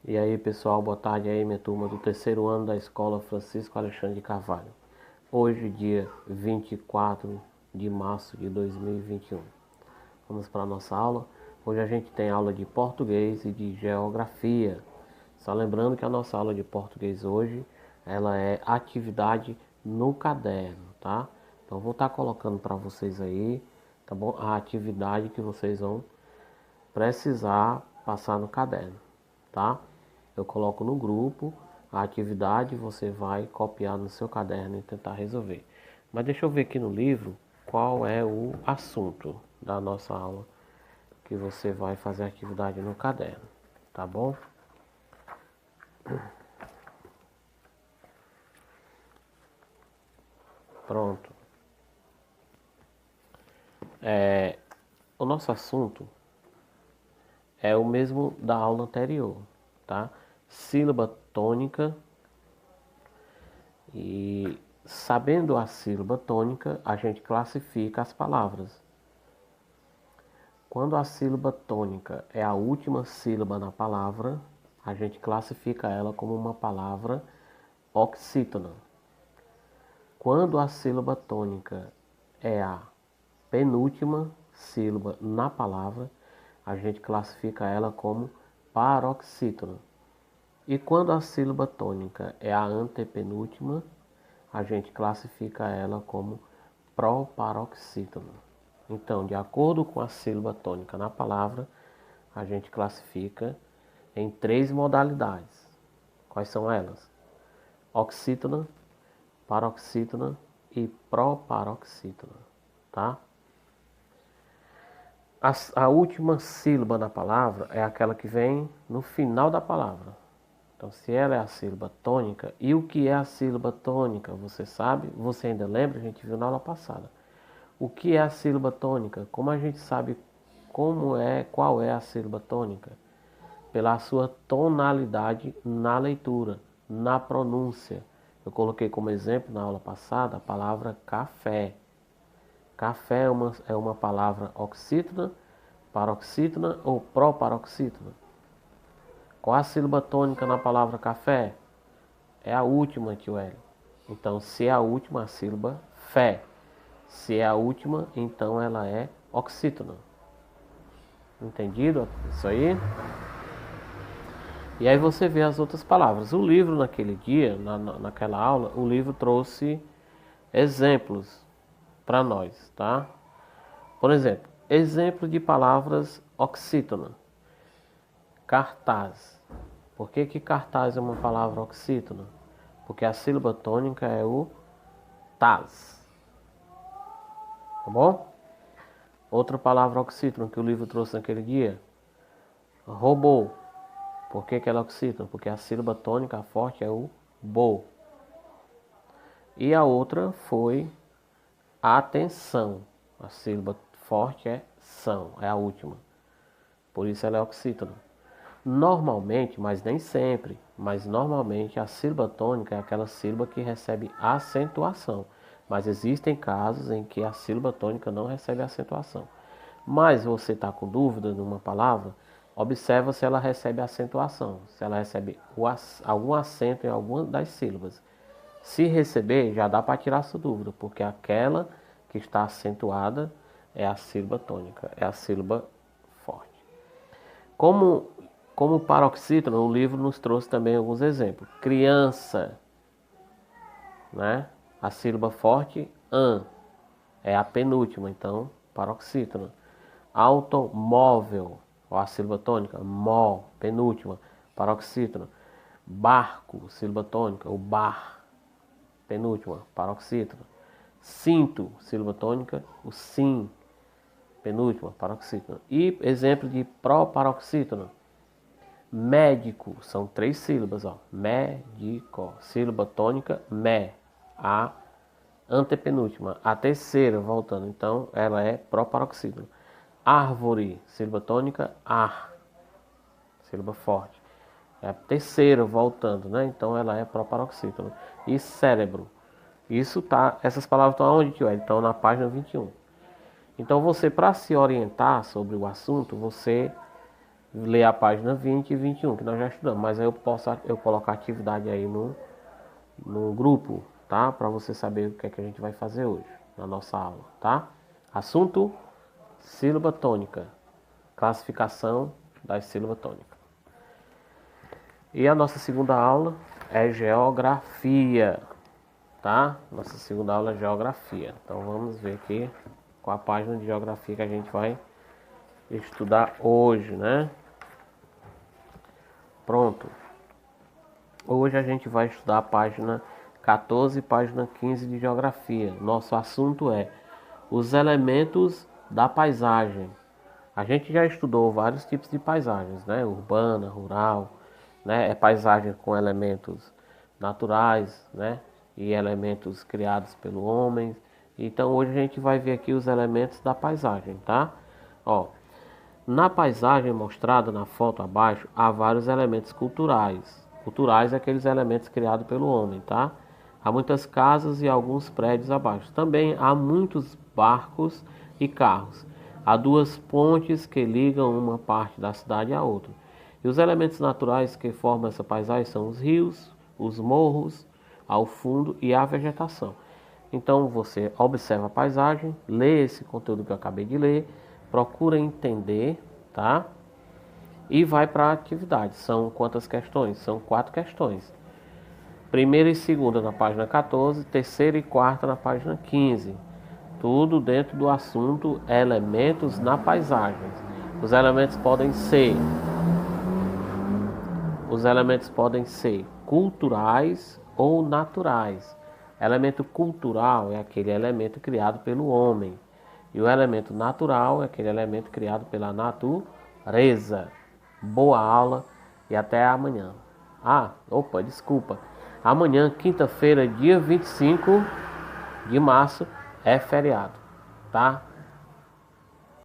E aí pessoal, boa tarde aí minha turma do terceiro ano da Escola Francisco Alexandre de Carvalho. Hoje dia 24 de março de 2021. Vamos para a nossa aula. Hoje a gente tem aula de português e de geografia. Só lembrando que a nossa aula de português hoje, ela é atividade no caderno, tá? Então vou estar colocando para vocês aí, tá bom? A atividade que vocês vão precisar passar no caderno, tá? Eu coloco no grupo a atividade, você vai copiar no seu caderno e tentar resolver. Mas deixa eu ver aqui no livro qual é o assunto da nossa aula que você vai fazer a atividade no caderno, tá bom? Pronto. O nosso assunto é o mesmo da aula anterior, tá? Sílaba tônica. E sabendo a sílaba tônica, a gente classifica as palavras. Quando a sílaba tônica é a última sílaba na palavra, a gente classifica ela como uma palavra oxítona. Quando a sílaba tônica é a penúltima sílaba na palavra, a gente classifica ela como paroxítona. E quando a sílaba tônica é a antepenúltima, a gente classifica ela como proparoxítona. Então, de acordo com a sílaba tônica na palavra, a gente classifica em três modalidades. Quais são elas? Oxítona, paroxítona e proparoxítona, tá? A última sílaba na palavra é aquela que vem no final da palavra. Então, se ela é a sílaba tônica, e o que é a sílaba tônica? Você sabe? Você ainda lembra? A gente viu na aula passada. O que é a sílaba tônica? Como a gente sabe qual é a sílaba tônica? Pela sua tonalidade na leitura, na pronúncia. Eu coloquei como exemplo na aula passada a palavra café. Café é uma palavra oxítona, paroxítona ou proparoxítona. Qual a sílaba tônica na palavra café? É a última, tio Hélio. Então, se é a última, a sílaba fé. Se é a última, então ela é oxítona. Entendido isso aí? E aí você vê as outras palavras. O livro naquele dia, naquela aula, o livro trouxe exemplos para nós, tá? Por exemplo, exemplo de palavras oxítona. Cartaz. Por que cartaz é uma palavra oxítona? Porque a sílaba tônica é o taz. Tá bom? Outra palavra oxítona que o livro trouxe naquele dia. Robô. Por que ela é oxítona? Porque a sílaba tônica a forte é o bo. E a outra foi atenção. A sílaba forte é são, é a última. Por isso ela é oxítona. Normalmente, mas nem sempre, mas normalmente a sílaba tônica é aquela sílaba que recebe acentuação. Mas existem casos em que a sílaba tônica não recebe acentuação. Mas você está com dúvida numa palavra, observa se ela recebe acentuação, se ela recebe algum acento em alguma das sílabas. Se receber, já dá para tirar sua dúvida, porque aquela que está acentuada é a sílaba tônica, é a sílaba forte. Como paroxítona, o livro nos trouxe também alguns exemplos. Criança, né? A sílaba forte, an, é a penúltima, então paroxítona. Automóvel, ou a sílaba tônica, mó, penúltima, paroxítona. Barco, sílaba tônica, o bar, penúltima, paroxítona. Cinto, sílaba tônica, o sim, penúltima, paroxítona. E exemplo de proparoxítona. Médico, são três sílabas, ó. Médico, sílaba tônica, mé, a antepenúltima. A terceira, voltando, então, ela é proparoxítona. Árvore, sílaba tônica, ar, sílaba forte. É a terceira, voltando, né? Então ela é proparoxítona. E cérebro. Essas palavras estão aonde, tio? Estão na página 21. Então você, para se orientar sobre o assunto, você ler a página 20 e 21, que nós já estudamos. Mas aí eu colocar a atividade aí no grupo, tá? Para você saber o que é que a gente vai fazer hoje na nossa aula, tá? Assunto: sílaba tônica. Classificação das sílabas tônicas. E a nossa segunda aula é geografia, tá? Nossa segunda aula é geografia. Então vamos ver aqui qual a página de geografia que a gente vai estudar hoje, né? Pronto. Hoje a gente vai estudar a página 14 e página 15 de geografia. Nosso assunto é os elementos da paisagem. A gente já estudou vários tipos de paisagens, né? Urbana, rural, né? É paisagem com elementos naturais, né? E elementos criados pelo homem. Então hoje a gente vai ver aqui os elementos da paisagem, tá? Ó, na paisagem mostrada na foto abaixo, há vários elementos culturais. Culturais é aqueles elementos criados pelo homem, tá? Há muitas casas e alguns prédios abaixo. Também há muitos barcos e carros. Há duas pontes que ligam uma parte da cidade à outra. E os elementos naturais que formam essa paisagem são os rios, os morros, ao fundo e a vegetação. Então você observa a paisagem, lê esse conteúdo que eu acabei de ler, procura entender, tá? E vai para a atividade. São quantas questões? São 4 questões. Primeira e segunda na página 14, terceira e quarta na página 15. Tudo dentro do assunto elementos na paisagem. Os elementos podem ser culturais ou naturais. Elemento cultural é aquele elemento criado pelo homem. E o elemento natural é aquele elemento criado pela natureza. Boa aula e até amanhã. Desculpa. Amanhã, quinta-feira, dia 25 de março, é feriado, tá?